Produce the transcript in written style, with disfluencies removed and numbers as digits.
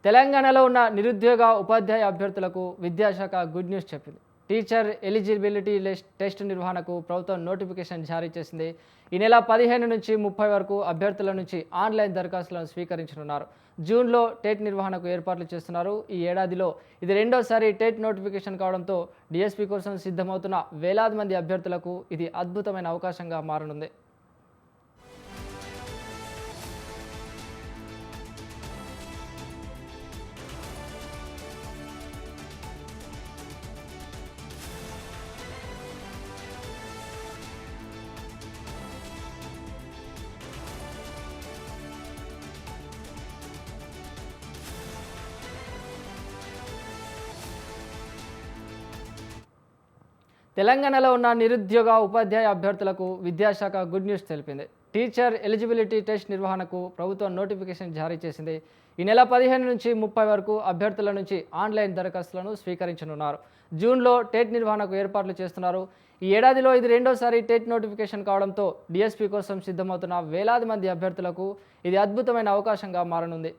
తెలంగాణలో ఉన్న నిరుద్యోగ ఉపాధ్యాయ అభ్యర్థులకు విద్యాశాఖ గుడ్ న్యూస్ చెప్పింది. టీచర్ ఎలిజిబిలిటీ టెస్ట్ నిర్వహణకు ప్రభుత్వం నోటిఫికేషన్ జారీ చేసింది. ఈ నెల 15 నుంచి 30 వరకు అభ్యర్థుల నుంచి ఆన్లైన్ దరఖాస్తులను స్వీకరించనున్నారు. జూన్లో టెట్ నిర్వహణకు ఏర్పాట్లు చేస్తున్నారు. ఈ ఏడాదిలో ఇది రెండోసారి టెట్ నోటిఫికేషన్ కావడంతో డిఎస్పీ కోసం సిద్ధమవుతున్న వేలాది మంది అభ్యర్థులకు ఇది అద్భుతమైన అవకాశంగా మారనుంది. తెలంగాణలో ఉన్న నిరుద్యోగ ఉపాధ్యాయ అభ్యర్థులకు విద్యాశాఖ గుడ్ న్యూస్ తెలిపింది. టీచర్ ఎలిజిబిలిటీ టెస్ట్ నిర్వహణకు ప్రభుత్వం నోటిఫికేషన్ జారీ చేసింది. ఈ నెల 15 నుంచి 30 వరకు అభ్యర్థుల నుంచి ఆన్లైన్ దరఖాస్తులను స్వీకరించనున్నారు. జూన్లో టెట్ నిర్వహణకు ఏర్పాట్లు చేస్తున్నారు. ఈ ఏడాదిలో ఇది రెండోసారి టెట్ నోటిఫికేషన్ కావడంతో డిఎస్పీ కోసం సిద్ధమవుతున్న వేలాది మంది అభ్యర్థులకు ఇది అద్భుతమైన అవకాశంగా మారనుంది.